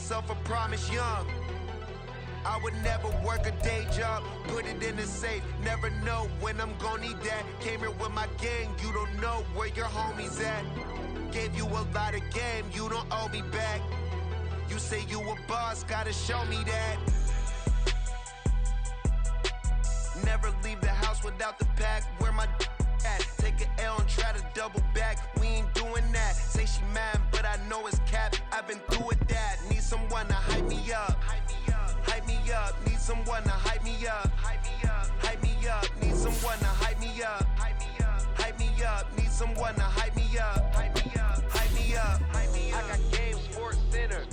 myself a promise young. I would never work a day job, put it in the safe, never know when I'm gonna need that. Came here with my gang, you don't know where your homies at. Gave you a lot of game, you don't owe me back. You say you a boss, gotta show me that. Never leave the house without the pack, where my at. Take an L and try to double back, we ain't doing that. Say she mad, but I know it's cap, I've been through with that. Need someone to hype me up. Hype me up, need someone to hype me up. Hype me up, need someone to hype me up. Hype me up, need someone to hype me up. Hype me up. I got game, Sports Center.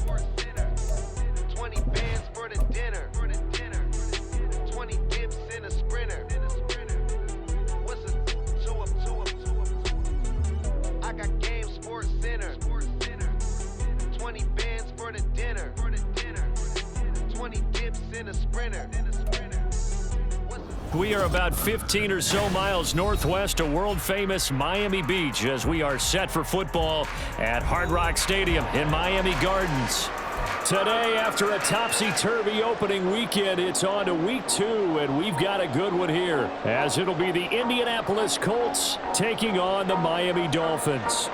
20 bands for the dinner. 20 dips in a sprinter. What's a two up? I got game, Sports Center. 20 bands for the dinner. 20 dips in a sprinter. We are about 15 or so miles northwest of world-famous Miami Beach as we are set for football at Hard Rock Stadium in Miami Gardens. Today, after a topsy-turvy opening weekend, it's on to week 2, and we've got a good one here, as it'll be the Indianapolis Colts taking on the Miami Dolphins.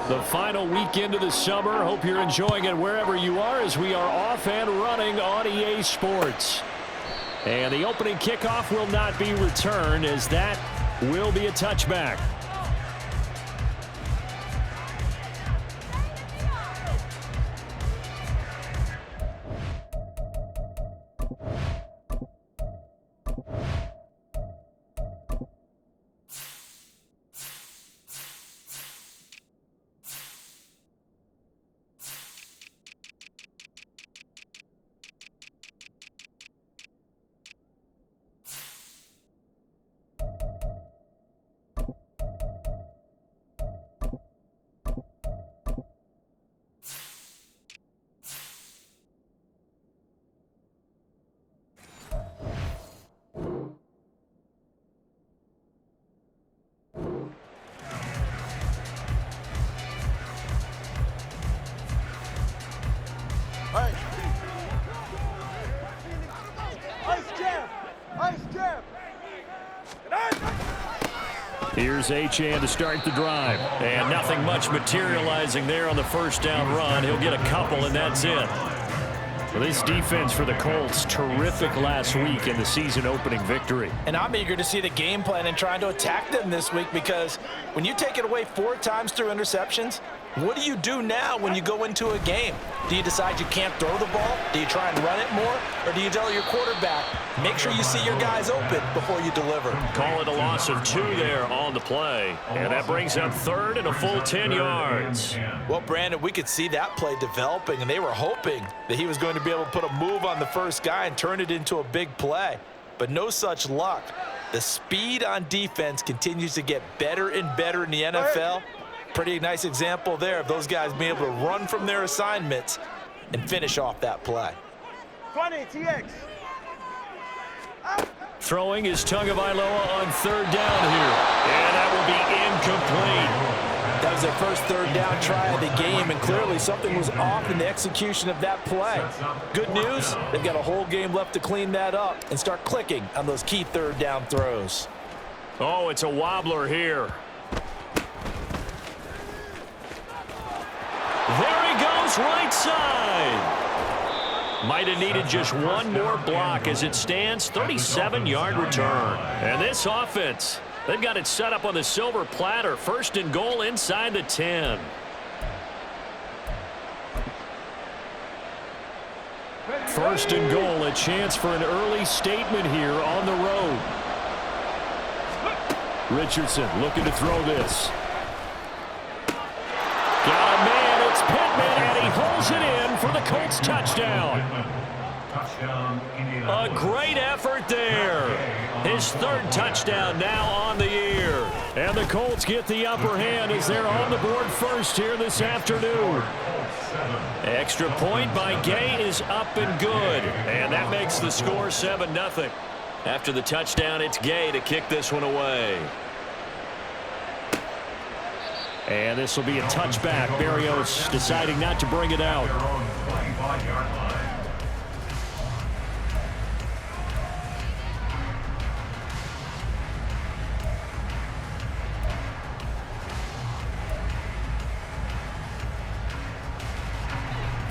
The final weekend of the summer. Hope you're enjoying it wherever you are as we are off and running on EA Sports. And the opening kickoff will not be returned, as that will be a touchback. Here's Achane to start the drive. And nothing much materializing there on the first down run. He'll get a couple, and that's it. Well, this defense for the Colts, terrific last week in the season-opening victory. And I'm eager to see the game plan and trying to attack them this week, because when you take it away 4 times through interceptions, what do you do now when you go into a game? Do you decide you can't throw the ball? Do you try and run it more? Or do you tell your quarterback, make sure you see your guys open before you deliver? Call it a loss of 2 there on the play. And that brings up 3rd and a full 10 yards. Well, Brandon, we could see that play developing, and they were hoping that he was going to be able to put a move on the first guy and turn it into a big play. But no such luck. The speed on defense continues to get better and better in the NFL. Pretty nice example there of those guys being able to run from their assignments and finish off that play. 20, TX. Throwing is Tagovailoa on 3rd down here. And that will be incomplete. That was their first 3rd down try of the game, and clearly something was off in the execution of that play. Good news, they've got a whole game left to clean that up and start clicking on those key 3rd down throws. Oh, it's a wobbler here. There he goes, right side. Might have needed just one more block as it stands, 37-yard return. And this offense, they've got it set up on the silver platter. 1st and goal inside the 10. First and goal, a chance for an early statement here on the road. Richardson looking to throw this. Got a man, it's Pittman, and he holds it in for the Colts touchdown. A great effort there. His 3rd touchdown now on the year. And the Colts get the upper hand as they're on the board first here this afternoon. Extra point by Gay is up and good. And that makes the score 7-0. After the touchdown, it's Gay to kick this one away. And this will be a touchback. Berrios deciding not to bring it out.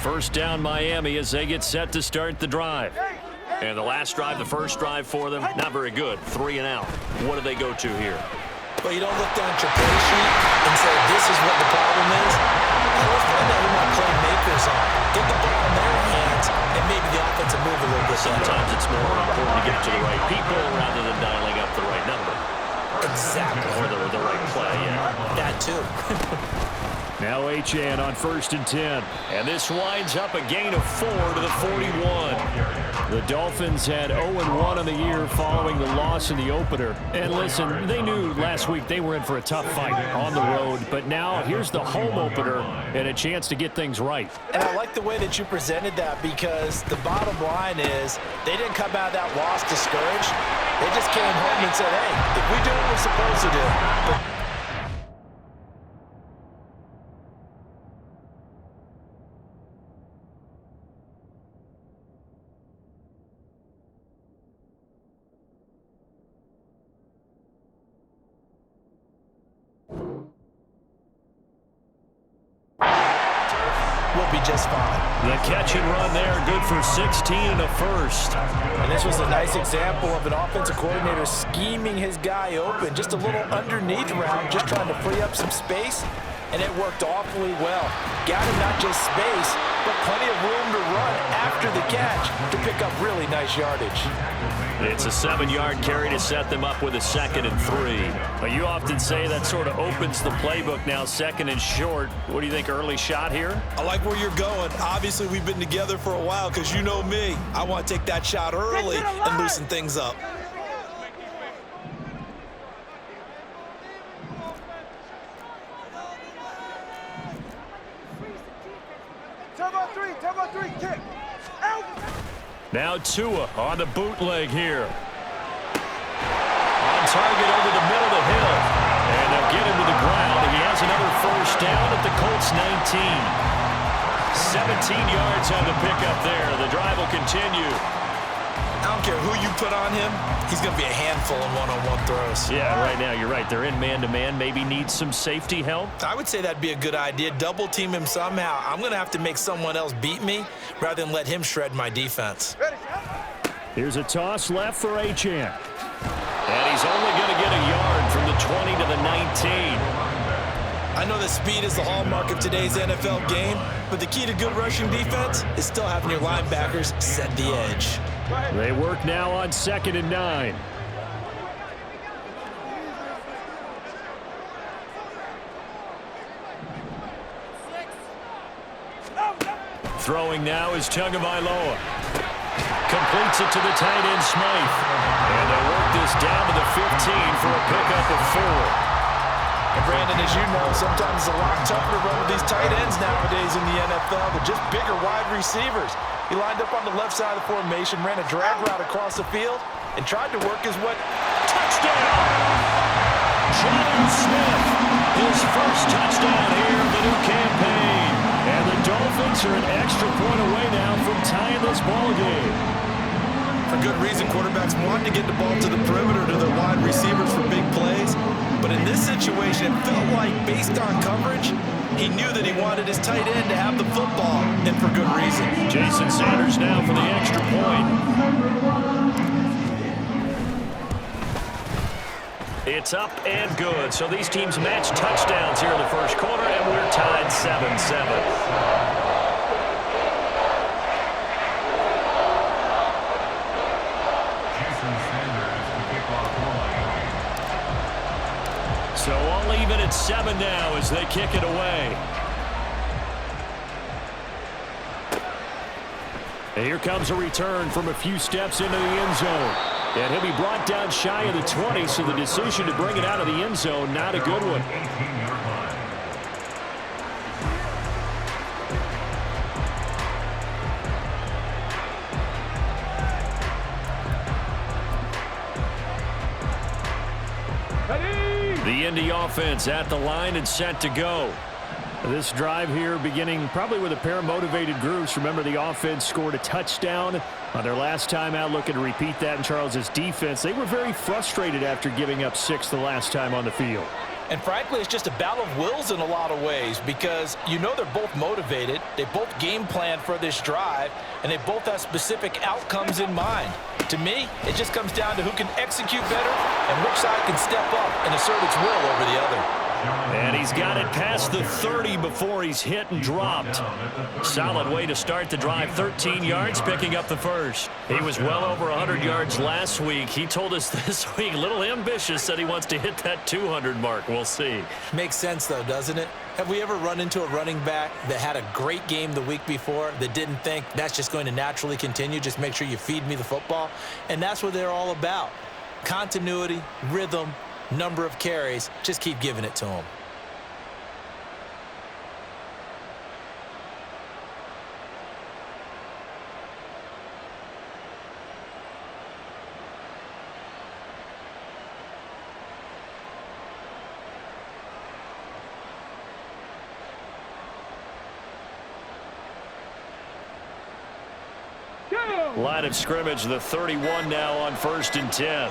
First down Miami as they get set to start the drive. And the last drive, the first drive for them, not very good. 3 and out. What do they go to here? Well, you don't look down at your play sheet and say, this is what the problem is. Let's find out who my playmakers are. Get the ball in their hands and maybe the offensive move a little bit. Sometimes it's more important to get to the right people rather than dialing up the right number. Exactly. Or the right play, yeah. That too. Now Achane on 1st and 10. And this winds up a gain of 4 to the 41. The Dolphins had 0-1 on the year following the loss in the opener. And listen, they knew last week they were in for a tough fight on the road. But now here's the home opener and a chance to get things right. And I like the way that you presented that, because the bottom line is they didn't come out of that loss discouraged. They just came home and said, hey, if we do what we're supposed to do. Will be just fine. The catch and run there, good for 16 and a first. And this was a nice example of an offensive coordinator scheming his guy open. Just a little underneath route, just trying to free up some space, and it worked awfully well. Got him not just space, but plenty of room to run after the catch to pick up really nice yardage. It's a 7-yard carry to set them up with a 2nd and 3. But you often say that sort of opens the playbook now, 2nd and short. What do you think, early shot here? I like where you're going. Obviously, we've been together for a while, because you know me. I want to take that shot early and loosen things up. Turbo 3, kick. Out. Now Tua on the bootleg here. On target over the middle of the hill. And they'll get him to the ground. He has another first down at the Colts 19. 17 yards on the pickup there. The drive will continue. I don't care who you put on him. He's going to be a handful in one-on-one throws. Yeah, right now you're right. They're in man-to-man. Maybe needs some safety help. I would say that'd be a good idea. Double team him somehow. I'm going to have to make someone else beat me rather than let him shred my defense. Here's a toss left for Achane. And he's only going to get a yard from the 20 to the 19. I know that speed is the hallmark of today's NFL game, but the key to good rushing defense is still having your linebackers set the edge. They work now on 2nd and 9. Throwing now is Tagovailoa. Completes it to the tight end Smythe. And they work this down to the 15 for a pickup of 4. And Brandon, as you know, sometimes it's a lot tougher to run with these tight ends nowadays in the NFL. They're just bigger wide receivers. He lined up on the left side of the formation, ran a drag route across the field, and tried to work his way. Touchdown! Jonnu Smith, his first touchdown here in the new campaign. And the Dolphins are an extra point away now from tying this ball game. For good reason, quarterbacks want to get the ball to the perimeter to their wide receivers for big plays. But in this situation, it felt like, based on coverage, he knew that he wanted his tight end to have the football, and for good reason. Jason Sanders now for the extra point. It's up and good. So these teams match touchdowns here in the first quarter, and we're tied 7-7. So all even at 7 now as they kick it away. And here comes a return from a few steps into the end zone. And he'll be brought down shy of the 20, so the decision to bring it out of the end zone, not a good one. The Indy offense at the line and set to go. This drive here beginning probably with a pair of motivated groups. Remember, the offense scored a touchdown on their last time out, looking to repeat that in Charles's defense. They were very frustrated after giving up 6 the last time on the field. And frankly, it's just a battle of wills in a lot of ways because you know they're both motivated. They both game plan for this drive, and they both have specific outcomes in mind. To me, it just comes down to who can execute better and which side can step up and assert its will over the other. And he's got it past the 30 before he's hit and dropped. Solid way to start the drive. 13 yards, picking up the first. He was well over 100 yards last week. He told us this week, a little ambitious, said he wants to hit that 200 mark. We'll see. Makes sense, though, doesn't it? Have we ever run into a running back that had a great game the week before that didn't think that's just going to naturally continue? Just make sure you feed me the football. And that's what they're all about. Continuity, rhythm, number of carries. Just keep giving it to them. Line of scrimmage, the 31 now on 1st and 10.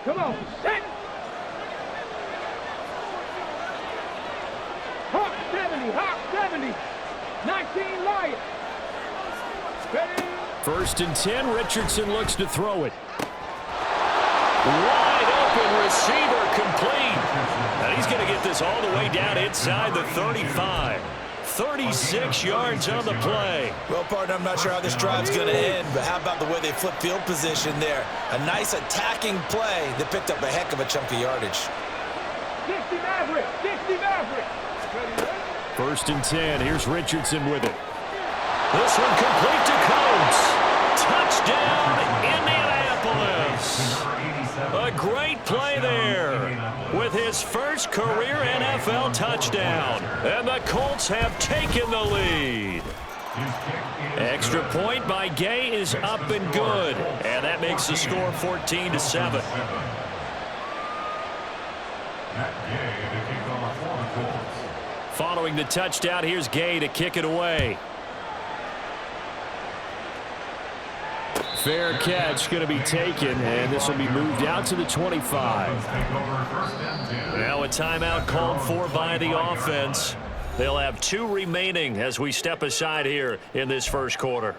Come on, set! Hawk 70, 19 Lions. Ready? 1st and 10, Richardson looks to throw it. Wide open receiver complete. And he's going to get this all the way down inside the 35. 36 yards on the play. Well, partner, I'm not sure how this drive's going to end, but how about the way they flip field position there? A nice attacking play that picked up a heck of a chunk of yardage. 60 Maverick. 1st and 10. Here's Richardson with it. This one complete to Coates. Touchdown, Indianapolis. A great play there with his first career NFL touchdown. And the Colts have taken the lead. Extra point by Gay is up and good. And that makes the score 14-7. Following the touchdown, here's Gay to kick it away. Fair catch going to be taken, and this will be moved out to the 25. Now a timeout called for by the offense. They'll have 2 remaining as we step aside here in this first quarter.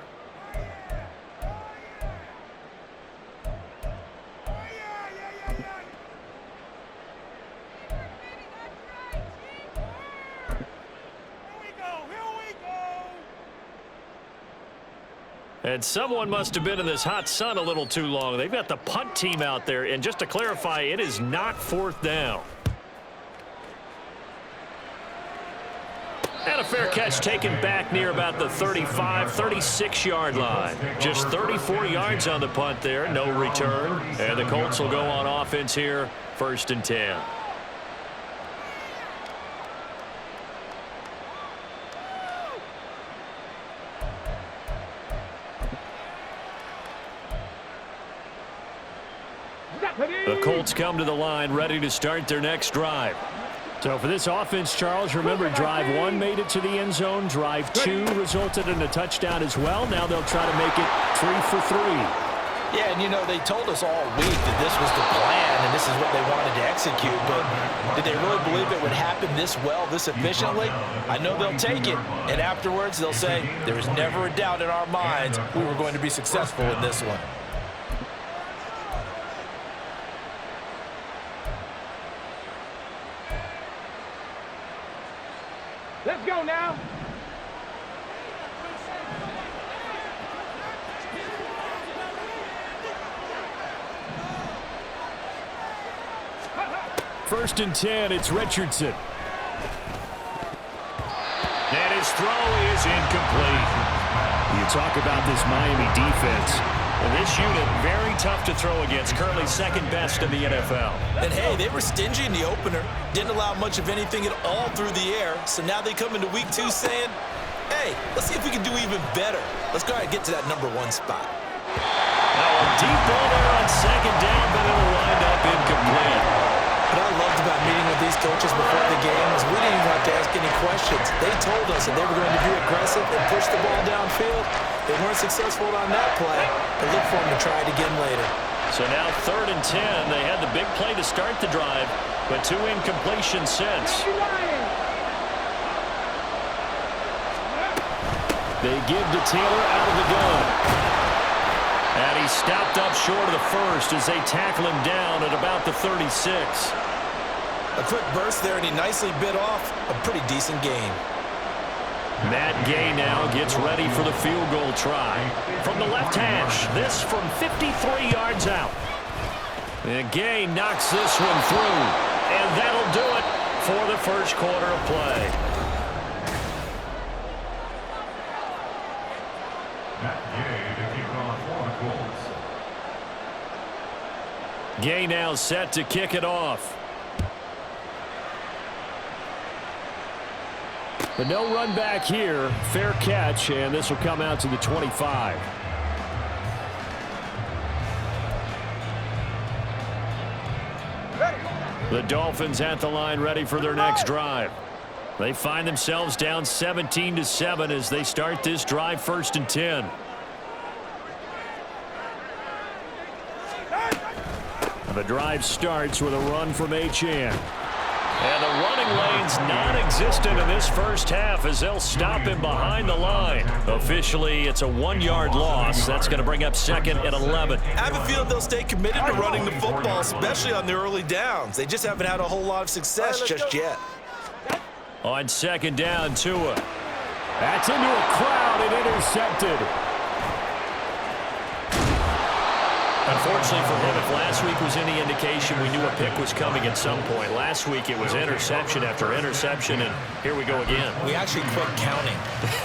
And someone must have been in this hot sun a little too long. They've got the punt team out there. And just to clarify, it is not 4th down. And a fair catch taken back near about the 35, 36-yard line. Just 34 yards on the punt there. No return. And the Colts will go on offense here. 1st and 10. The Colts come to the line, ready to start their next drive. So for this offense, Charles, remember drive 1 made it to the end zone. Drive 2 resulted in a touchdown as well. Now they'll try to make it 3 for 3. Yeah, and you know, they told us all week that this was the plan and this is what they wanted to execute, but did they really believe it would happen this well, this efficiently? I know they'll take it, and afterwards they'll say, there was never a doubt in our minds we were going to be successful in this one. First and 10, it's Richardson. And his throw is incomplete. You talk about this Miami defense. And this unit, very tough to throw against. Currently second best in the NFL. And hey, they were stingy in the opener. Didn't allow much of anything at all through the air. So now they come into week 2 saying, hey, let's see if we can do even better. Let's go ahead and get to that #1 spot. Now a deep ball there on second down, but it'll wind up incomplete. What I loved about meeting with these coaches before the game is we didn't even have to ask any questions. They told us that they were going to be aggressive and push the ball downfield. They weren't successful on that play, but look for them to try it again later. So now 3rd and 10. They had the big play to start the drive, but 2 incompletions since. They give to Taylor out of the gun. And he stopped up short of the first as they tackle him down at about the 36. A quick burst there, and he nicely bit off a pretty decent gain. Matt Gay now gets ready for the field goal try. From the left hash, this from 53 yards out. And Gay knocks this one through. And that'll do it for the first quarter of play. Gay now set to kick it off. But no run back here. Fair catch, and this will come out to the 25. The Dolphins at the line ready for their next drive. They find themselves down 17-7 as they start this drive 1st and 10. The drive starts with a run from Achane. And the running lane's non-existent in this first half as they'll stop him behind the line. Officially, it's a 1-yard loss. That's going to bring up 2nd and 11. I have a feeling they'll stay committed to running the football, especially on the early downs. They just haven't had a whole lot of success just yet. On 2nd down, Tua. That's into a crowd and intercepted. Unfortunately for him, if last week was any indication, we knew a pick was coming at some point. Last week it was interception after interception, and here we go again. We actually quit counting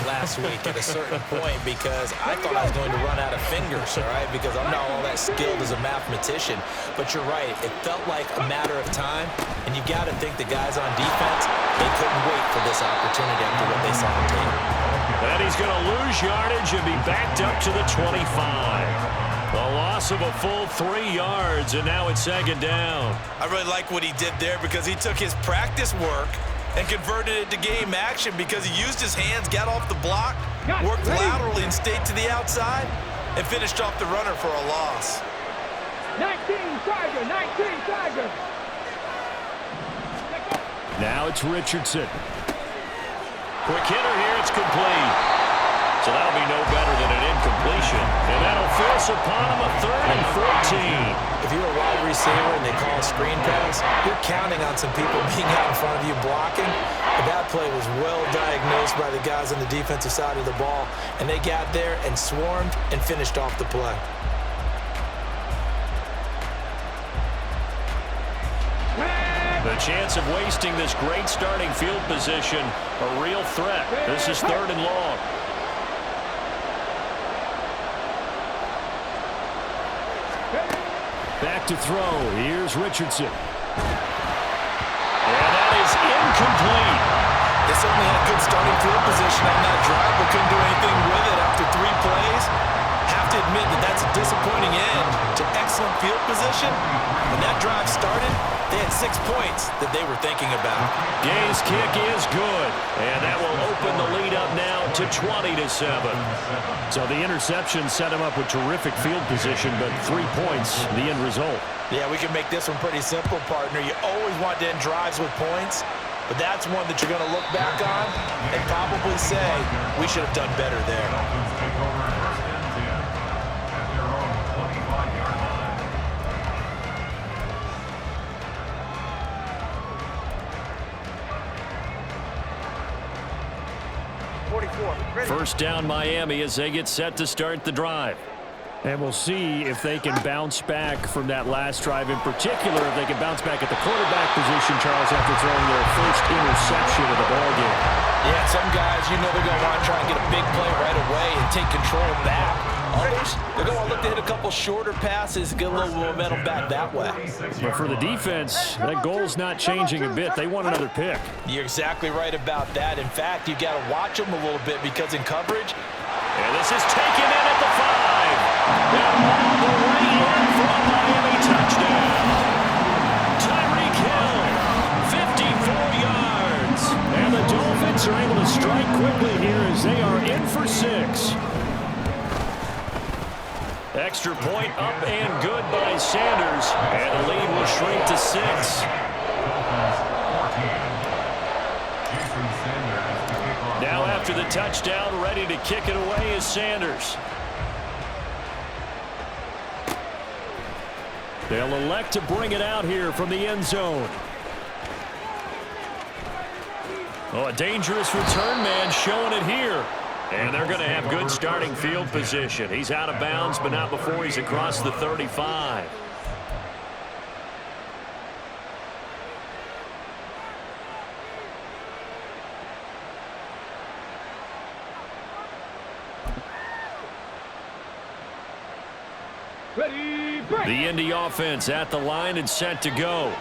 last week at a certain point because I thought I was going to run out of fingers, all right, because I'm not all that skilled as a mathematician. But you're right, it felt like a matter of time, and you got to think the guys on defense, they couldn't wait for this opportunity after what they saw on tape. And he's going to lose yardage and be backed up to the 25. A loss of a full 3 yards, and now it's 2nd down. I really like what he did there because he took his practice work and converted it to game action because he used his hands, got off the block, worked laterally and stayed to the outside, and finished off the runner for a loss. 19 Tiger. Now it's Richardson. Quick hitter here, it's complete. So that'll be no better than an incompletion. And that'll force upon him a 3rd and 14. If you're a wide receiver and they call a screen pass, you're counting on some people being out in front of you blocking. But that play was well diagnosed by the guys on the defensive side of the ball. And they got there and swarmed and finished off the play. The chance of wasting this great starting field position, a real threat. This is 3rd and long. Back to throw. Here's Richardson. And that is incomplete. They certainly had good starting field position on that drive, but couldn't do anything with it after 3 plays. Have to admit that that's a disappointing end to excellent field position. When that drive started, they had 6 points that they were thinking about. Gay's kick is good, and that will open the lead up now to 20-7. So the interception set him up with terrific field position, but 3 points, the end result. Yeah, we can make this one pretty simple, partner. You always want to end drives with points, but that's one that you're going to look back on and probably say, we should have done better there. First down Miami as they get set to start the drive. And we'll see if they can bounce back from that last drive in particular, if they can bounce back at the quarterback position, Charles, after throwing their first interception of the ballgame. Yeah, some guys, they're going to want to try and get a big play right away and take control back. Others, they're going to look to hit a couple shorter passes, get a little momentum back that way. But for the defense, that goal's not changing a bit. They want another pick. You're exactly right about that. In fact, you got to watch them a little bit because in coverage. And this is taken in at the 5. And all the way in for a Miami touchdown. Tyreek Hill, 54 yards. And the Dolphins are able to strike quickly here as they are in for 6. Extra point up and good by Sanders. And the lead will shrink to 6. Now after the touchdown, ready to kick it away is Sanders. They'll elect to bring it out here from the end zone. Oh, a dangerous return man showing it here. And they're going to have good starting field position. He's out of bounds, but not before he's across the 35. The Indy offense at the line and set to go.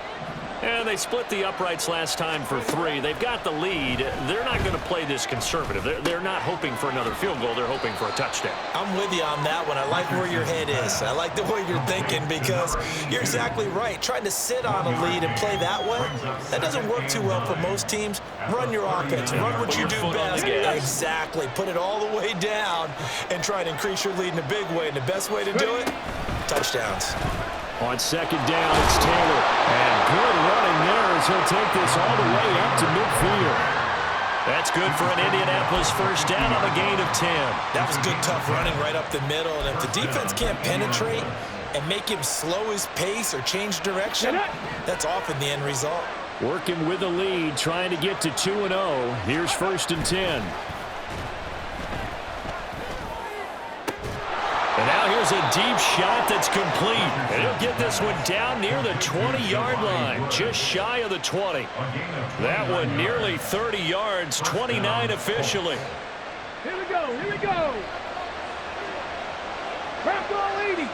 And they split the uprights last time for 3. They've got the lead. They're not going to play this conservative. They're not hoping for another field goal. They're hoping for a touchdown. I'm with you on that one. I like where your head is. I like the way you're thinking because you're exactly right. Trying to sit on a lead and play that way, that doesn't work too well for most teams. Run your offense. Run what you do best. Exactly. Put it all the way down and try to increase your lead in a big way. And the best way to do it, touchdowns. On second down, it's Taylor. And good running there as he'll take this all the way up to midfield. That's good for an Indianapolis first down on a gain of 10. That was good, tough running right up the middle. And if the defense can't penetrate and make him slow his pace or change direction, that's often the end result. Working with the lead, trying to get to 2-0. Here's first and 10. And now here's a deep shot that's complete. And he'll get this one down near the 20-yard line, just shy of the 20. That one nearly 30 yards, 29 officially. Here we go, here we go. Craft all 80.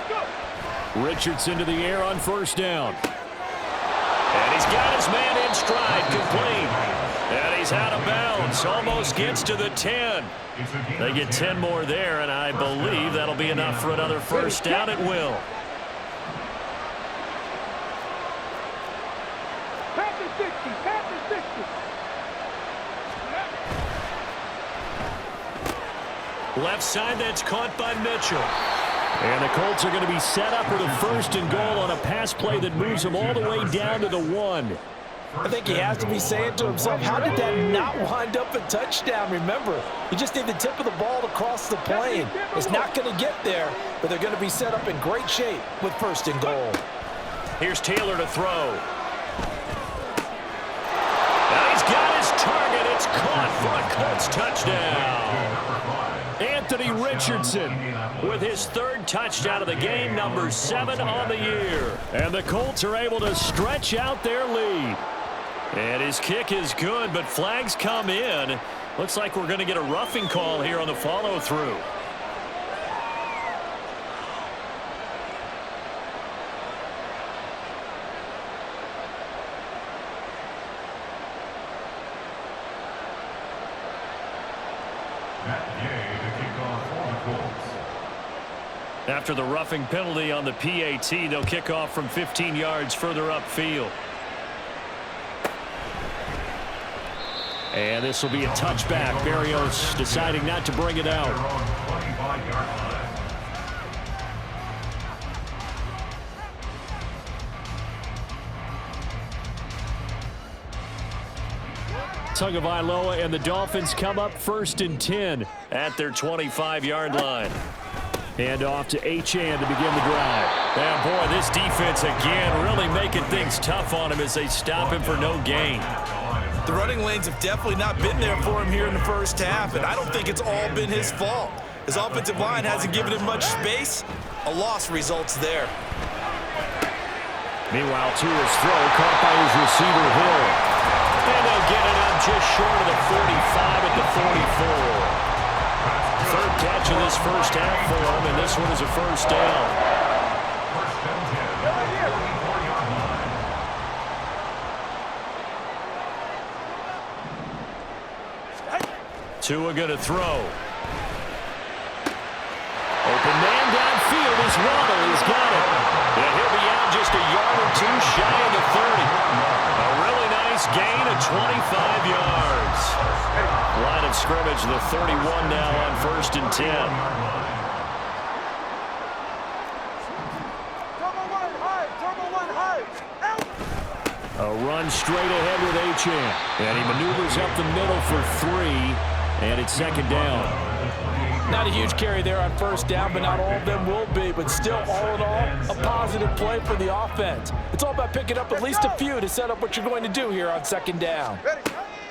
Go. Richardson to the air on first down. And he's got his man in stride, complete. And he's out of bounds, almost gets to the 10. They get 10 more there, and I believe that'll be enough for another first down at will. Pass the 60, pass the 60. Left side, that's caught by Mitchell. And the Colts are going to be set up with a first and goal on a pass play that moves them all the way down to the 1. I think he has to be saying to himself, how did that not wind up a touchdown? Remember, you just need the tip of the ball to cross the plane. It's not going to get there, but they're going to be set up in great shape with first and goal. Here's Taylor to throw. And he's got his target. It's caught for a Colts touchdown. Anthony Richardson with his 3rd touchdown of the game, number 7 on the year. And the Colts are able to stretch out their lead. And his kick is good, but flags come in. Looks like we're going to get a roughing call here on the follow-through. After the roughing penalty on the PAT, they'll kick off from 15 yards further upfield. And this will be a touchback. Berrios deciding not to bring it out. Tagovailoa and the Dolphins come up first and 10 at their 25-yard line. And off to Achane to begin the drive. And boy, this defense again really making things tough on him as they stop him for no gain. The running lanes have definitely not been there for him here in the first half, and I don't think it's all been his fault. His offensive line hasn't given him much space. A loss results there. Meanwhile, Tua's throw caught by his receiver, Hill. And they'll get it up just short of the 45 at the 44. Third catch of this first half for him, and this one is a first down. Tua going to throw. Open man downfield is Waddle. He's got it. And he'll be out just a yard or two shy of the 30. A really nice gain of 25 yards. Line of scrimmage, the 31 now on 1st and 10. A run straight ahead with Achane. And he maneuvers up the middle for 3. And it's 2nd down. Not a huge carry there on 1st down, but not all of them will be. But still, all in all, a positive play for the offense. It's all about picking up at least a few to set up what you're going to do here on 2nd down.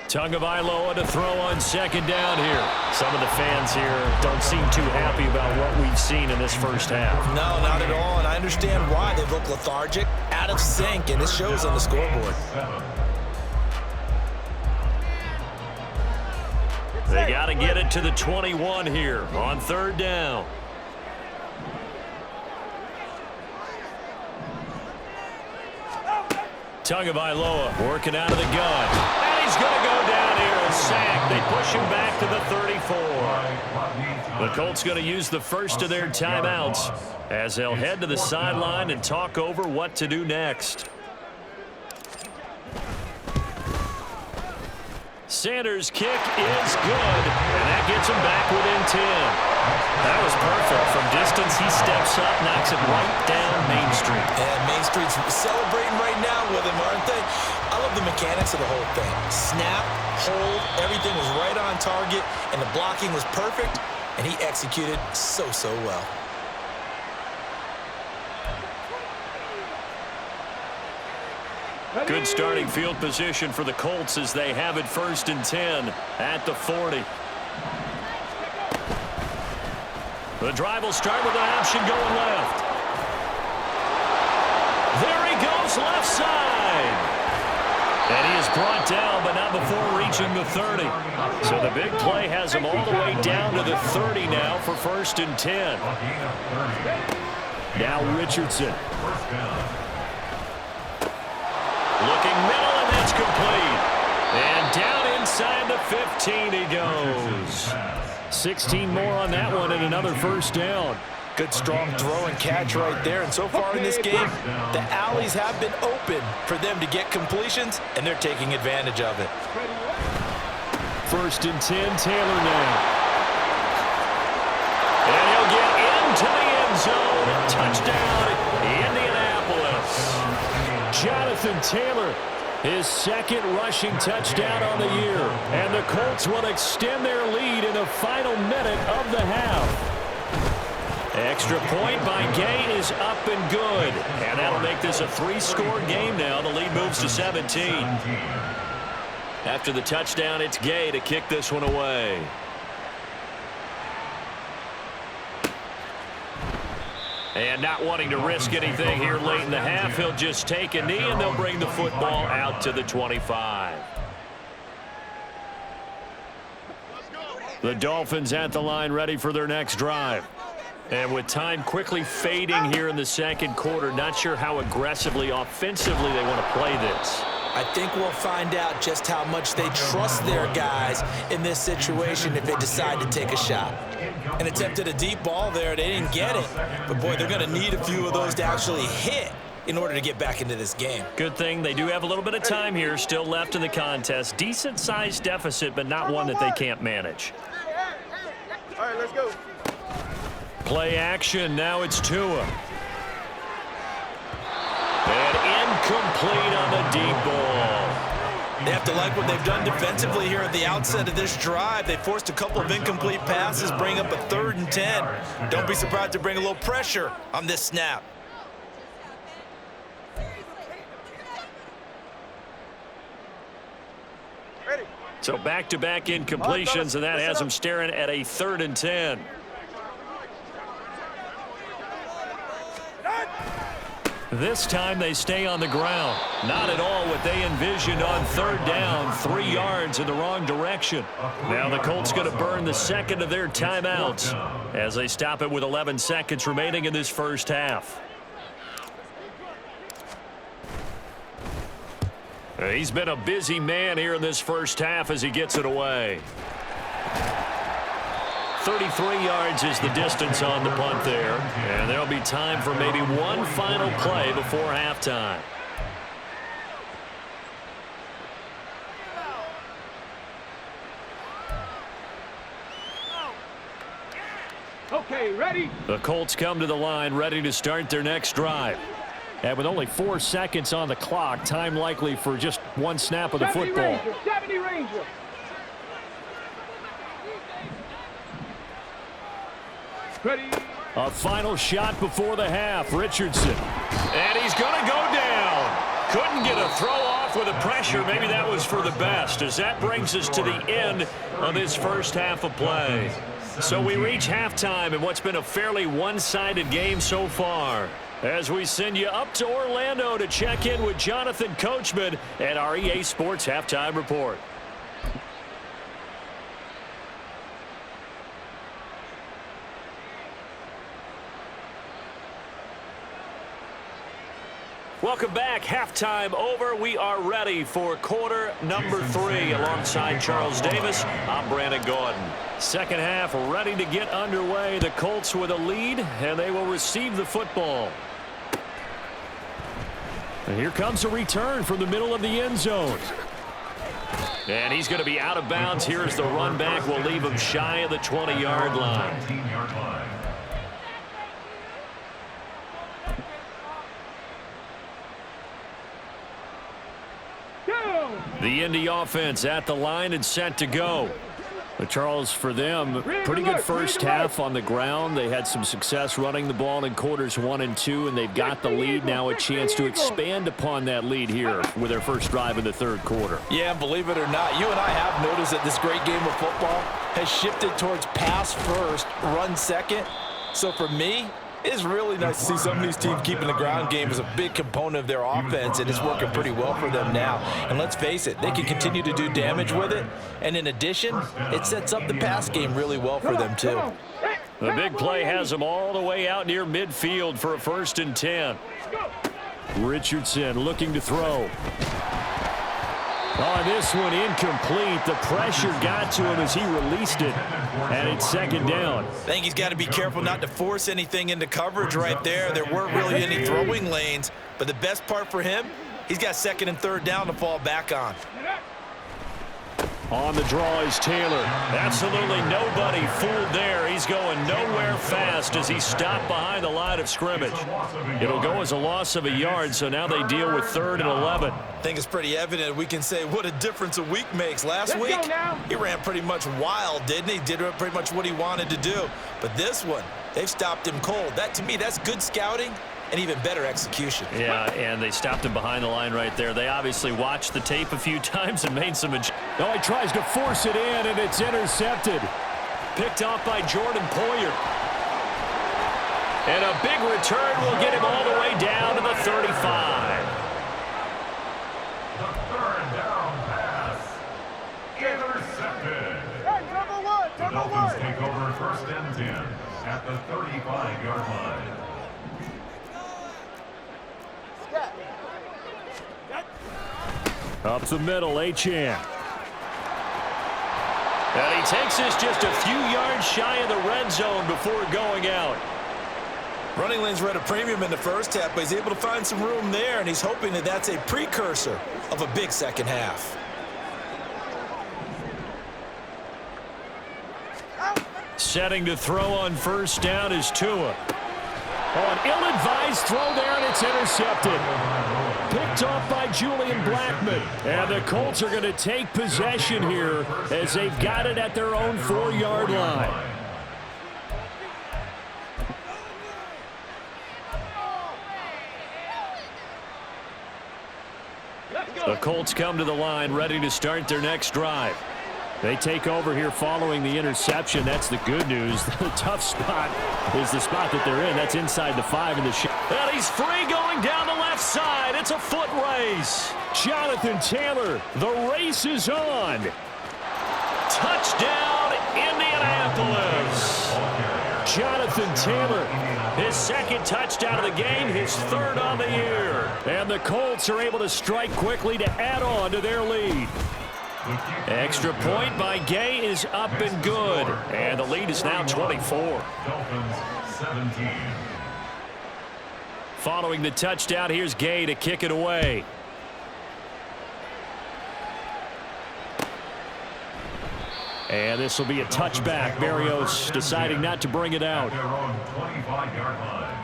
Tagovailoa to throw on 2nd down here. Some of the fans here don't seem too happy about what we've seen in this first half. No, not at all, and I understand why. They look lethargic, out of sync, and it shows on the scoreboard. They got to get it to the 21 here on 3rd down. Tagovailoa working out of the gun. And he's going to go down here and sack. They push him back to the 34. The Colts going to use the first of their timeouts as they'll head to the sideline and talk over what to do next. Sanders' kick is good, and that gets him back within 10. That was perfect. From distance, he steps up, knocks it right down Main Street. And Main Street's celebrating right now with him, aren't they? I love the mechanics of the whole thing. Snap, hold, everything was right on target, and the blocking was perfect, and he executed so well. Good starting field position for the Colts as they have it 1st and 10 at the 40. The drive will start with an option going left. There he goes, left side. And he is brought down, but not before reaching the 30. So the big play has him all the way down to the 30 now for 1st and 10. Now Richardson. Looking middle, and that's complete. And down inside the 15 he goes. 16 more on that one and another 1st down. Good strong throw and catch right there. And so far in this game, the alleys have been open for them to get completions, and they're taking advantage of it. 1st and 10, Taylor now. And he'll get into the end zone. Touchdown, Indianapolis. Jonathan Taylor, his 2nd rushing touchdown on the year. And the Colts will extend their lead in the final minute of the half. Extra point by Gay is up and good. And that'll make this a 3-score game now. The lead moves to 17. After the touchdown, it's Gay to kick this one away. And not wanting to risk anything here late in the half, he'll just take a knee, and they'll bring the football out to the 25. The Dolphins at the line ready for their next drive. And with time quickly fading here in the 2nd quarter, not sure how aggressively, offensively they want to play this. I think we'll find out just how much they trust their guys in this situation if they decide to take a shot. And attempted a deep ball there. They didn't get it. But, boy, they're going to need a few of those to actually hit in order to get back into this game. Good thing they do have a little bit of time here still left in the contest. Decent-sized deficit, but not one that they can't manage. All right, let's go. Play action. Now it's Tua. And incomplete on the deep ball. They have to like what they've done defensively here at the outset of this drive. They forced a couple of incomplete passes, bring up a 3rd and 10. Don't be surprised to bring a little pressure on this snap. Ready. So back-to-back incompletions, and that has them staring at a 3rd and 10. This time they stay on the ground. Not at all what they envisioned on third down. 3 yards in the wrong direction. Now the Colts going to burn the second of their timeouts as they stop it with 11 seconds remaining in this first half. He's been a busy man here in this first half as he gets it away. 33 yards is the distance on the punt there. And there'll be time for maybe one final play before halftime. Okay, ready? The Colts come to the line ready to start their next drive. And with only 4 seconds on the clock, time likely for just one snap of the football. 70 Ranger. Ready. A final shot before the half. Richardson. And he's going to go down. Couldn't get a throw off with the pressure. Maybe that was for the best, as that brings us to the end of this first half of play. So we reach halftime in what's been a fairly one-sided game so far. As we send you up to Orlando to check in with Jonathan Coachman at our EA Sports Halftime Report. Welcome back. Halftime over. We are ready for quarter number 3. Alongside Charles Davis, I'm Brandon Gordon. Second half ready to get underway. The Colts with a lead, and they will receive the football. And here comes a return from the middle of the end zone. And he's going to be out of bounds. Here's the run back. We'll leave him shy of the 20-yard line. The Indy offense at the line and set to go. But Charles, for them, pretty good first half on the ground. They had some success running the ball in quarters 1 and 2, and they've got the lead now, a chance to expand upon that lead here with their first drive in the third quarter. Yeah, believe it or not, you and I have noticed that this great game of football has shifted towards pass first, run second. So for me, it's really nice to see some of these teams keeping the ground game as a big component of their offense, and it's working pretty well for them now. And let's face it, they can continue to do damage with it. And in addition, it sets up the pass game really well for them too. The big play has them all the way out near midfield for a 1st and 10. Richardson looking to throw. Oh, this one incomplete. The pressure got to him as he released it, and it's 2nd down. I think he's got to be careful not to force anything into coverage right there. There weren't really any throwing lanes, but the best part for him, he's got 2nd and 3rd down to fall back on. On the draw is Taylor. Absolutely nobody fooled there. He's going nowhere fast as he stopped behind the line of scrimmage. It'll go as a loss of a yard, so now they deal with 3rd and 11. I think it's pretty evident we can say what a difference a week makes. Last week, he ran pretty much wild, didn't he? Did pretty much what he wanted to do. But this one, they've stopped him cold. That, to me, that's good scouting and even better execution. Yeah, and they stopped him behind the line right there. They obviously watched the tape a few times and made some adjustments. Oh, he tries to force it in, and it's intercepted. Picked off by Jordan Poyer. And a big return will get him all the way down to the 35. The 3rd down pass. Intercepted. Hey, the Dolphins take over 1st and 10 at the 35-yard line. Up the middle, Achane. And he takes this just a few yards shy of the red zone before going out. Running lanes were at a premium in the first half, but he's able to find some room there, and he's hoping that that's a precursor of a big second half. Setting to throw on 1st down is Tua. Oh, an ill-advised throw there, and it's intercepted. Picked off by Julian Blackmon. And the Colts are going to take possession here as they've got it at their own 4-yard line. The Colts come to the line ready to start their next drive. They take over here following the interception. That's the good news. The tough spot is the spot that they're in. That's inside the 5 in the shot. And he's free going down the left side. It's a foot race. Jonathan Taylor, the race is on. Touchdown, Indianapolis. Jonathan Taylor, his second touchdown of the game, his third on the year. And the Colts are able to strike quickly to add on to their lead. Extra point by Gay is up and good. And the lead is now 24. Dolphins 17. Following the touchdown, here's Gay to kick it away. And this will be a touchback. Berrios deciding not to bring it out. Their own 25-yard line.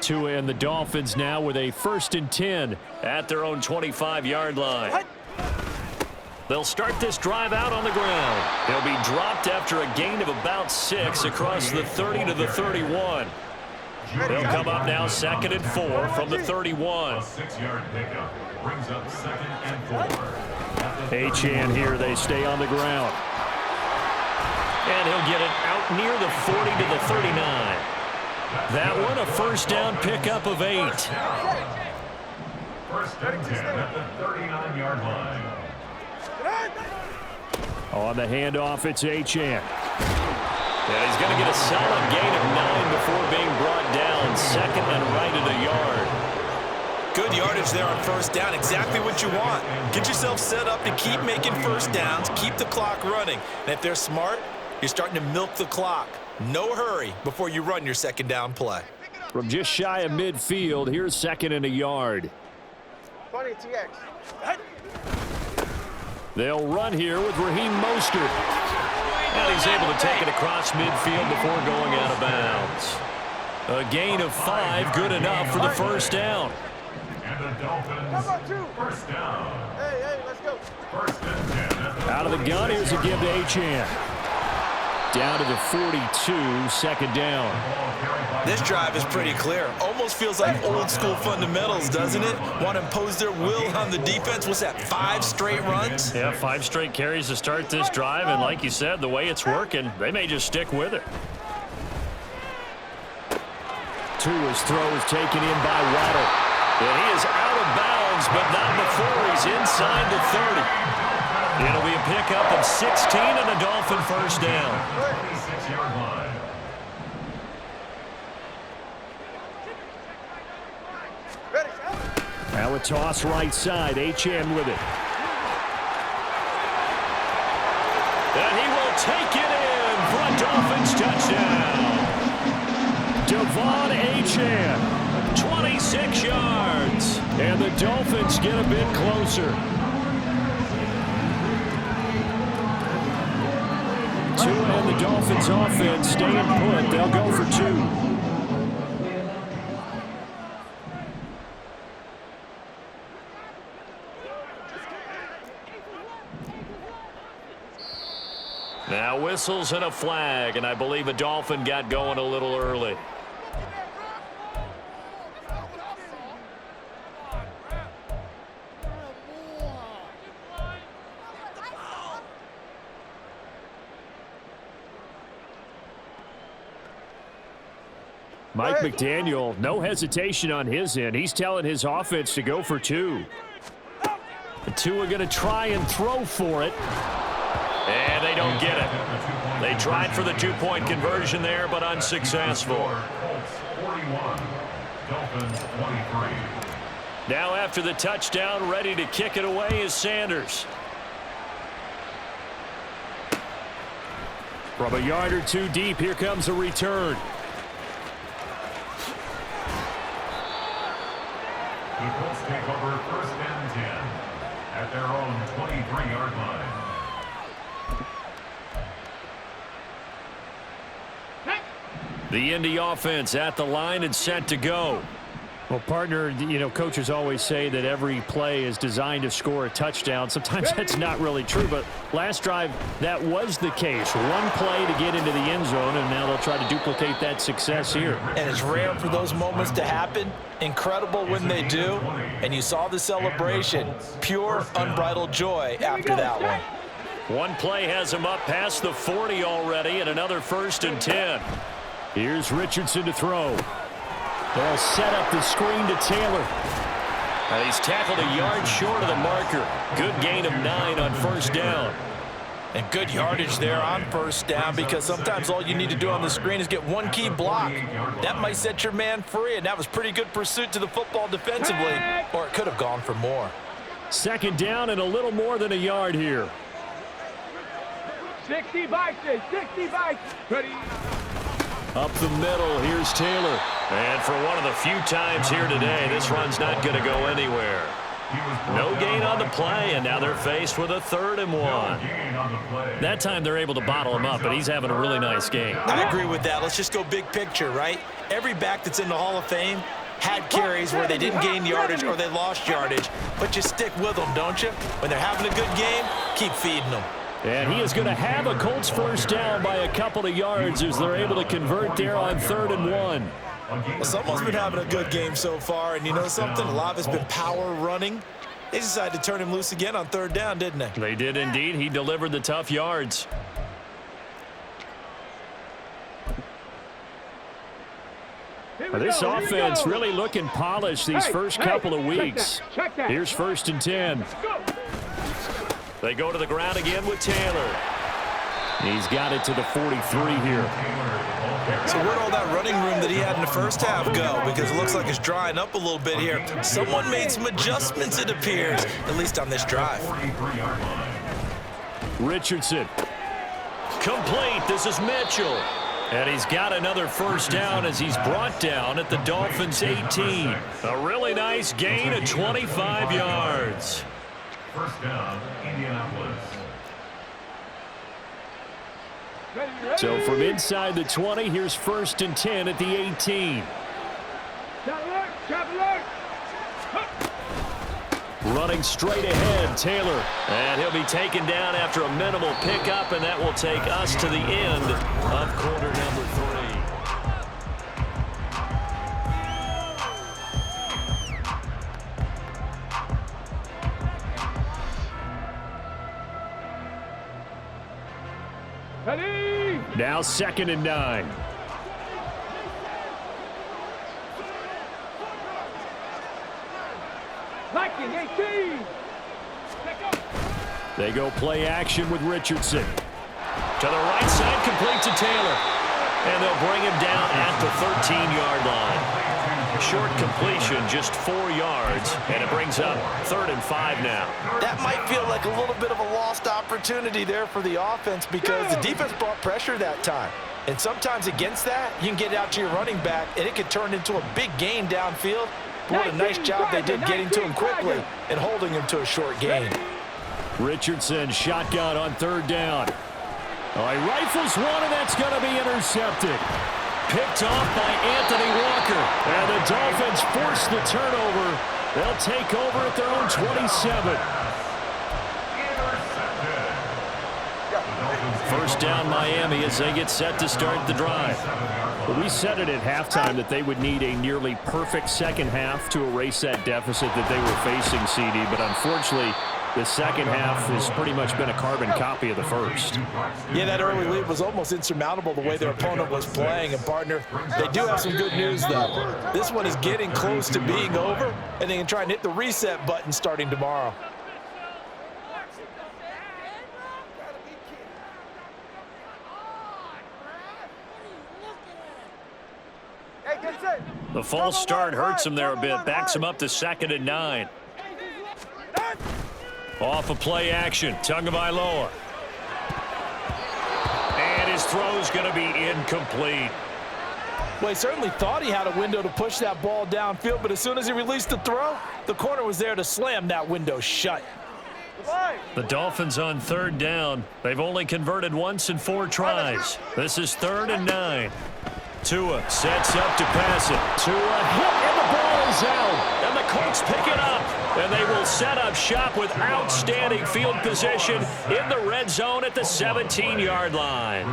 Tua and the Dolphins now with a 1st and 10 at their own 25-yard line. They'll start this drive out on the ground. He'll be dropped after a gain of about 6 across the 30 to the 31. They'll come up now 2nd and 4 from the 31. A 6-yard pickup brings up 2nd and 4. Achane here, they stay on the ground. And he'll get it out near the 40 to the 39. That one a 1st down pickup of 8. 1st and 10 at the 39-yard line. On the handoff, it's Achane. And he's going to get a solid gain of 9 before being brought down. 2nd and right at a yard. Good yardage there on 1st down. Exactly what you want. Get yourself set up to keep making 1st downs. Keep the clock running. And if they're smart, you're starting to milk the clock. No hurry before you run your 2nd down play. From just shy of midfield, here's 2nd and a yard. 20 TX. They'll run here with Raheem Mostert. And he's able to take it across midfield before going out of bounds. A gain of 5, good enough for the 1st down. And the Dolphins 1st down. Hey, let's go. 1st and 10 at the Out of the gun, here's a give to Achane. Down to the 42, 2nd down. This drive is pretty clear. Almost feels like old school fundamentals, doesn't it? Want to impose their will on the defense. What's that, 5 straight runs? Yeah, 5 straight carries to start this drive, and like you said, the way it's working, they may just stick with it. Tua's throw is taken in by Waddle. And he is out of bounds, but not before he's inside the 30. It'll be a pickup of 16 and a Dolphin 1st down. 26-yard line. Now a toss right side. Achane with it. And he will take it in for a Dolphins touchdown. Devon Achane, 26 yards. And the Dolphins get a bit closer. Tua and the Dolphins offense staying put. They'll go for 2. Now whistles and a flag, and I believe a Dolphin got going a little early. Mike McDaniel, no hesitation on his end. He's telling his offense to go for 2. The 2 are going to try and throw for it. And they don't get it. They tried for the 2-point conversion there, but unsuccessful. Colts 41, Dolphins 23. Now after the touchdown, ready to kick it away is Sanders. From a yard or 2 deep, here comes a return. The Colts take over 1st and 10 at their own 23-yard line. The Indy offense at the line and set to go. Well, partner, coaches always say that every play is designed to score a touchdown. Sometimes that's not really true, but last drive, that was the case. One play to get into the end zone, and now they'll try to duplicate that success here. And it's rare for those moments to happen. Incredible when they do. And you saw the celebration. Pure, unbridled joy after that one. One play has him up past the 40 already, and another 1st and 10. Here's Richardson to throw. They'll set up the screen to Taylor. And he's tackled a yard short of the marker. Good gain of 9 on first down. And good yardage there on first down, because sometimes all you need to do on the screen is get one key block. That might set your man free, and that was pretty good pursuit to the football defensively, or it could have gone for more. Second down and a little more than a yard here. 60 bikes, 60 bikes. Ready. Up the middle, here's Taylor. And for one of the few times here today, this run's not going to go anywhere. No gain on the play, and now they're faced with a 3rd and 1. That time they're able to bottle him up, and he's having a really nice game. I agree with that. Let's just go big picture, right? Every back that's in the Hall of Fame had carries where they didn't gain yardage or they lost yardage. But you stick with them, don't you? When they're having a good game, keep feeding them. And he is going to have a Colts first down by a couple of yards as they're able to convert there on 3rd and 1. Well, someone's been having a good game so far, and you know something? A lot of it's been power running. They decided to turn him loose again on 3rd down, didn't they? They did indeed. He delivered the tough yards. This offense really looking polished these first couple of weeks. Here's 1st and 10. They go to the ground again with Taylor. He's got it to the 43 here. So where'd all that running room that he had in the first half go? Because it looks like it's drying up a little bit here. Someone made some adjustments, it appears, at least on this drive. Richardson. Complete. This is Mitchell. And he's got another first down as he's brought down at the Dolphins' 18. A really nice gain of 25 yards. First down, Indianapolis. So from inside the 20, here's 1st and 10 at the 18. Running straight ahead, Taylor. And he'll be taken down after a minimal pickup, and that will take us to the end of quarter number 3. Now 2nd and 9. They go play action with Richardson. To the right side, complete to Taylor. And they'll bring him down at the 13-yard line. Short completion, just 4 yards, and it brings up 3rd and 5 now. That might feel like a little bit of a lost opportunity there for the offense, because the defense brought pressure that time. And sometimes against that, you can get out to your running back, and it could turn into a big gain downfield. But what a nice job they did getting to him quickly and holding him to a short gain. Richardson shotgun on 3rd down. Oh, he rifles one, and that's going to be intercepted. Picked off by Anthony Walker. And the Dolphins force the turnover. They'll take over at their own 27. First down Miami as they get set to start the drive. Well, we said it at halftime that they would need a nearly perfect second half to erase that deficit that they were facing, CD. But unfortunately, the second half has pretty much been a carbon copy of the first. Yeah, that early lead was almost insurmountable the way their opponent was playing. And, partner, they do have some good news, though. This one is getting close to being over, and they can try and hit the reset button starting tomorrow. The false start hurts him there a bit. Backs him up to 2nd and 9. Off of play action, Tagovailoa. And his throw's going to be incomplete. Well, he certainly thought he had a window to push that ball downfield, but as soon as he released the throw, the corner was there to slam that window shut. The Dolphins on 3rd down. They've only converted once in 4 tries. This is 3rd and 9. Tua sets up to pass it. Tua hit, and the ball is out. And the Colts pick it up. And they will set up shop with outstanding field position in the red zone at the 17-yard line.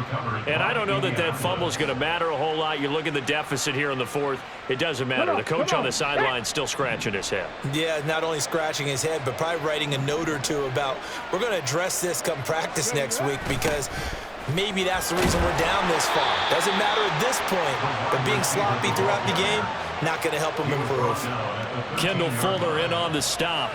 And I don't know that that fumble is going to matter a whole lot. You look at the deficit here in the 4th. It doesn't matter. The coach on the sideline still scratching his head. Yeah, not only scratching his head, but probably writing a note or two about, we're going to address this come practice next week, because maybe that's the reason we're down this far. Doesn't matter at this point, but being sloppy throughout the game, not going to help him improve. Kendall Fuller in on the stop.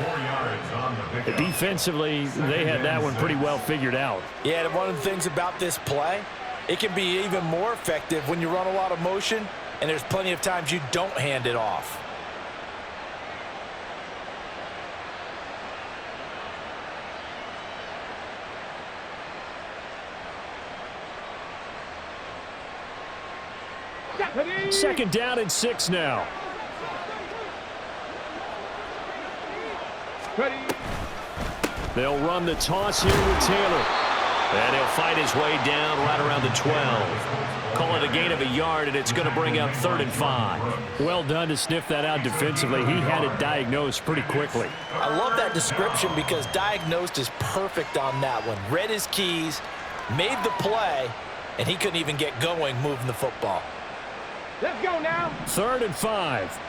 Defensively, they had that one pretty well figured out. Yeah, and one of the things about this play, it can be even more effective when you run a lot of motion, and there's plenty of times you don't hand it off. Second down and 6 now. They'll run the toss here with Taylor. And he'll fight his way down right around the 12. Call it a gain of a yard, and it's going to bring up 3rd and 5. Well done to sniff that out defensively. He had it diagnosed pretty quickly. I love that description because diagnosed is perfect on that one. Read his keys, made the play, and he couldn't even get going moving the football. Let's go now. 3rd and 5.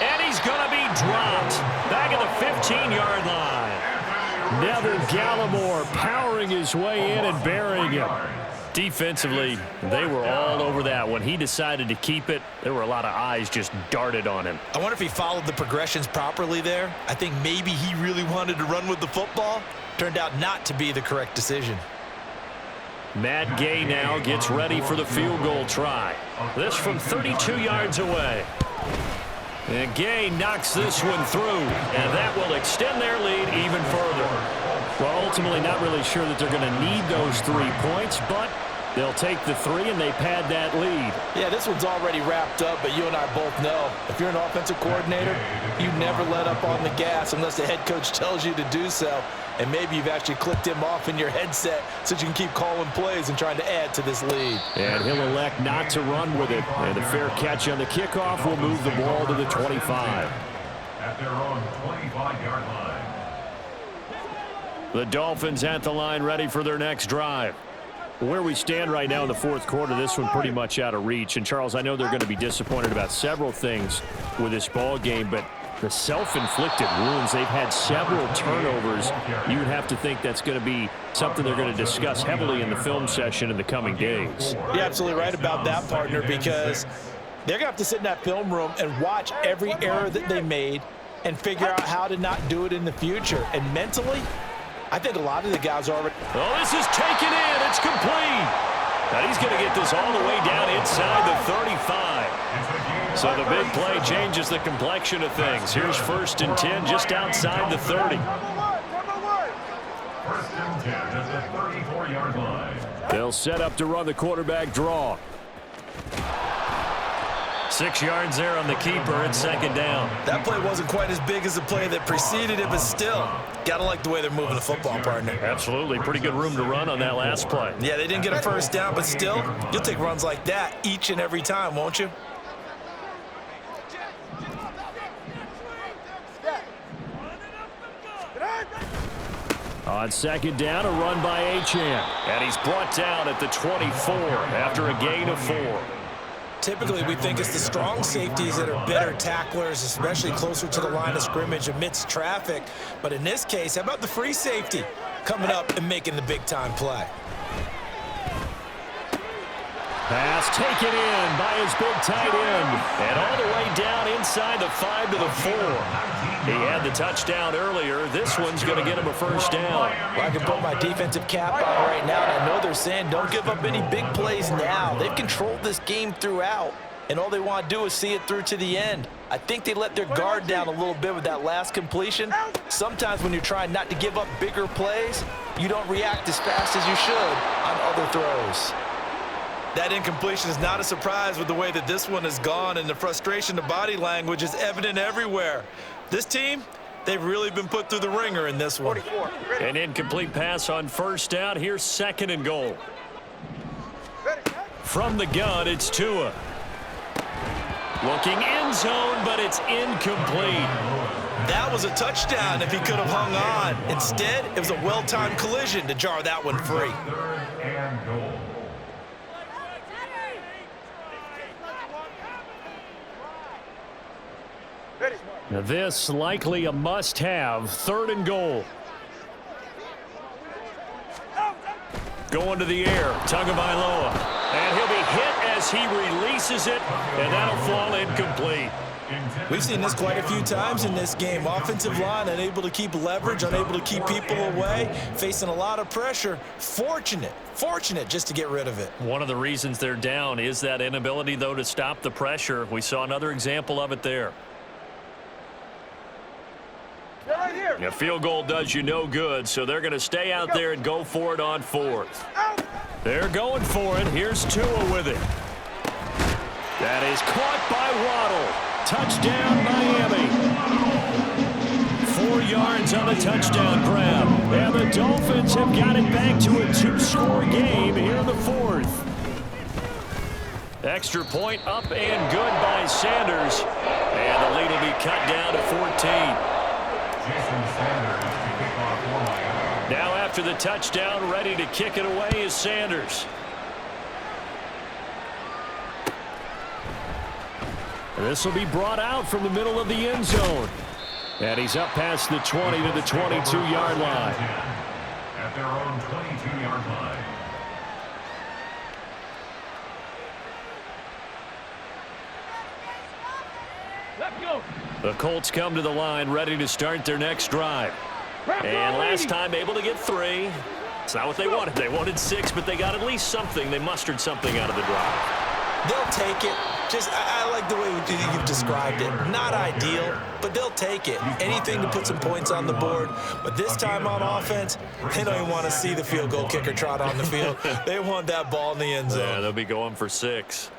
And he's going to be dropped back at the 15-yard line. Neville Gallimore powering his way in and burying him. Defensively, they were all over that. When he decided to keep it, there were a lot of eyes just darted on him. I wonder if he followed the progressions properly there. I think maybe he really wanted to run with the football. Turned out not to be the correct decision. Matt Gay now gets ready for the field goal try. This from 32 yards away. And Gay knocks this one through, and that will extend their lead even further. Well, ultimately not really sure that they're going to need those 3 points, but they'll take the 3 and they pad that lead. Yeah, this one's already wrapped up, but you and I both know if you're an offensive coordinator, you never let up on the gas unless the head coach tells you to do so. And maybe you've actually clicked him off in your headset so you can keep calling plays and trying to add to this lead. And he'll elect not to run with it. And a fair catch on the kickoff will move the ball to the 25. At their own 25-yard line. The Dolphins at the line ready for their next drive. Where we stand right now in the 4th quarter, this one pretty much out of reach. And, Charles, I know they're going to be disappointed about several things with this ball game, but the self-inflicted wounds, they've had several turnovers. You would have to think that's going to be something they're going to discuss heavily in the film session in the coming days. You're absolutely right about that, partner, because they're going to have to sit in that film room and watch every error that they made and figure out how to not do it in the future. And mentally, I think a lot of the guys are already... Oh, this is taken in. It's complete. And he's going to get this all the way down inside the 35. So the big play changes the complexion of things. Here's 1st and 10 just outside the 30. 1st and 10 at the 34-yard line. They'll set up to run the quarterback draw. 6 yards there on the keeper. It's 2nd down. That play wasn't quite as big as the play that preceded it, but still, gotta like the way they're moving the football, partner. Absolutely. Pretty good room to run on that last play. Yeah, they didn't get a 1st down, but still, you'll take runs like that each and every time, won't you? On 2nd down, a run by Achane. And he's brought down at the 24 after a gain of 4. Typically, we think it's the strong safeties that are better tacklers, especially closer to the line of scrimmage amidst traffic. But in this case, how about the free safety coming up and making the big-time play? Pass taken in by his big tight end. And all the way down inside the 5 to the 4. He had the touchdown earlier. This one's going to get him a 1st down. Well, I can put my defensive cap on right now, and I know they're saying don't give up any big plays now. They've controlled this game throughout, and all they want to do is see it through to the end. I think they let their guard down a little bit with that last completion. Sometimes when you're trying not to give up bigger plays, you don't react as fast as you should on other throws. That incompletion is not a surprise with the way that this one has gone, and the frustration, the body language is evident everywhere. This team, they've really been put through the ringer in this one. An incomplete pass on 1st down. Here's 2nd and goal. From the gun, it's Tua. Looking end zone, but it's incomplete. That was a touchdown if he could have hung on. Instead, it was a well-timed collision to jar that one free. 3rd and goal. Ready. Now this likely a must-have. 3rd and goal. Going to the air. Tagovailoa. And he'll be hit as he releases it, and that'll fall incomplete. We've seen this quite a few times in this game. Offensive line unable to keep leverage, unable to keep people away, facing a lot of pressure. Fortunate just to get rid of it. One of the reasons they're down is that inability, though, to stop the pressure. We saw another example of it there. They're right here. A field goal does you no good, so they're going to stay out there and go for it on 4th. Out. They're going for it. Here's Tua with it. That is caught by Waddle. Touchdown, Miami. 4 yards on the touchdown grab. And the Dolphins have got it back to a 2-score game here in the 4th. Extra point up and good by Sanders. And the lead will be cut down to 14. Now after the touchdown, ready to kick it away is Sanders. This will be brought out from the middle of the end zone. And he's up past the 20 to the 22-yard line. At their own 22-yard line. Let's go. The Colts come to the line ready to start their next drive. And last time able to get 3. It's not what they wanted. They wanted 6, but they got at least something. They mustered something out of the drive. They'll take it. I like the way you've described it. Not ideal, but they'll take it. Anything to put some points on the board. But this time on offense, they don't even want to see the field goal kicker trot on the field. They want that ball in the end zone. Yeah, they'll be going for 6.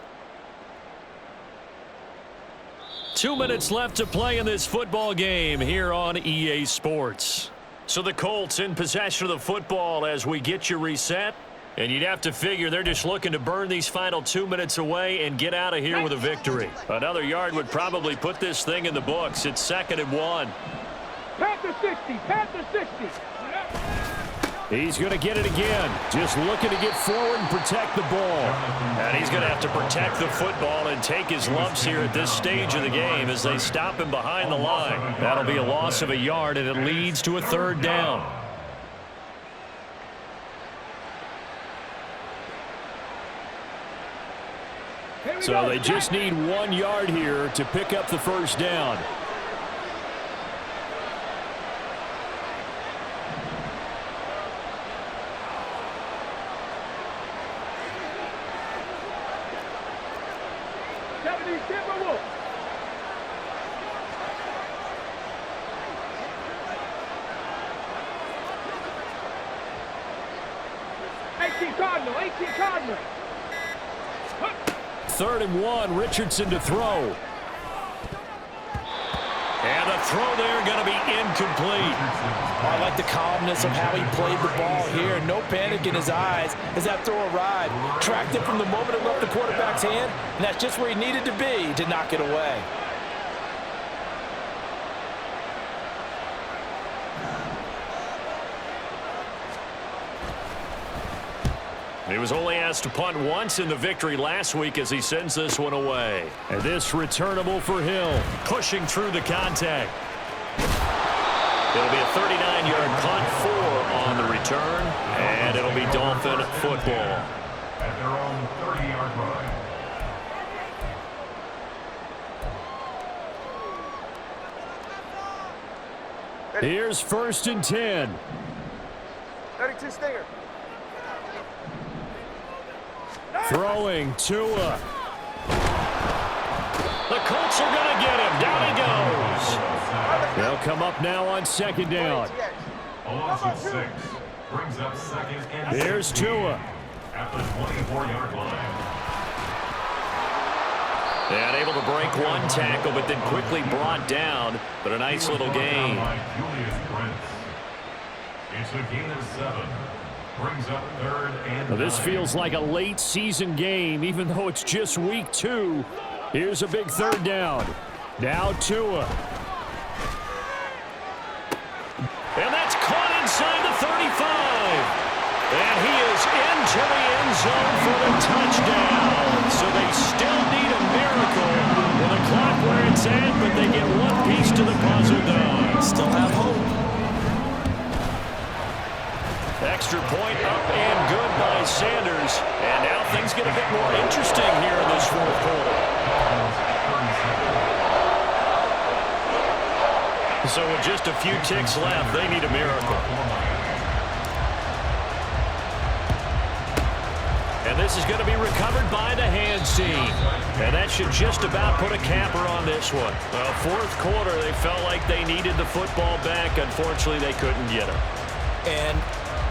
2 minutes left to play in this football game here on EA Sports. So the Colts in possession of the football as we get you reset. And you'd have to figure they're just looking to burn these final 2 minutes away and get out of here with a victory. Another yard would probably put this thing in the books. It's 2nd and 1. Panther 60. Panther 60. He's going to get it again. Just looking to get forward and protect the ball. And he's going to have to protect the football and take his lumps here at this stage of the game as they stop him behind the line. That'll be a loss of a yard, and it leads to a 3rd down. So they just need 1 yard here to pick up the 1st down. Cardinal. 3rd and 1, Richardson to throw. And the throw there going to be incomplete. I like the calmness of how he played the ball here. No panic in his eyes as that throw arrived. Tracked it from the moment it left the quarterback's hand, and that's just where he needed to be to knock it away. He was only asked to punt once in the victory last week as he sends this one away. And this returnable for Hill, pushing through the contact. It'll be a 39-yard punt, 4 on the return, and it'll be Dolphin football. At their own 30-yard line. Here's 1st and 10. 32 Stinger. Throwing Tua. The Colts are going to get him. Down he goes. They'll come up now on 2nd down. A loss of 6 brings up 2nd and 6. Here's Tua. At the 24-yard line. And able to break 1 tackle, but then quickly brought down. But a nice little gain. It's a gain of 7. Brings up 3rd and 9. This feels like a late season game, even though it's just week 2. Here's a big 3rd down. Now Tua. And that's caught inside the 35. And he is into the end zone for the touchdown. So they still need a miracle with the clock where it's at but they get one piece to the puzzle done. Still have hope. Extra point up and good by Sanders. And now things get a bit more interesting here in this fourth quarter. So with just a few ticks left, they need a miracle. And this is going to be recovered by the hands team. And that should just about put a capper on this one. Well, fourth quarter, they felt like they needed the football back. Unfortunately, they couldn't get it. And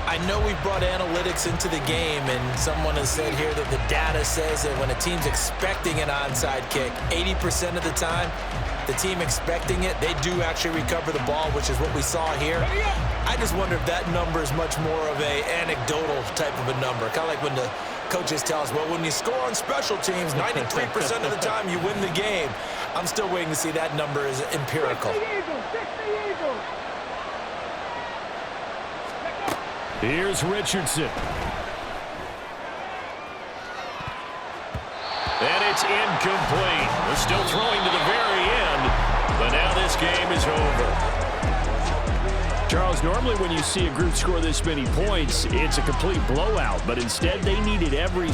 I know we've brought analytics into the game, and someone has said here that the data says that when a team's expecting an onside kick, 80% of the time, the team expecting it, they do actually recover the ball, which is what we saw here. I just wonder if that number is much more of a anecdotal type of a number. Kind of like when the coaches tell us, well, when you score on special teams, 93% of the time you win the game. I'm still waiting to see that number is empirical. Here's Richardson. And it's incomplete. They're still throwing to the very end, but now this game is over. Charles, normally when you see a group score this many points, it's a complete blowout, but instead they needed every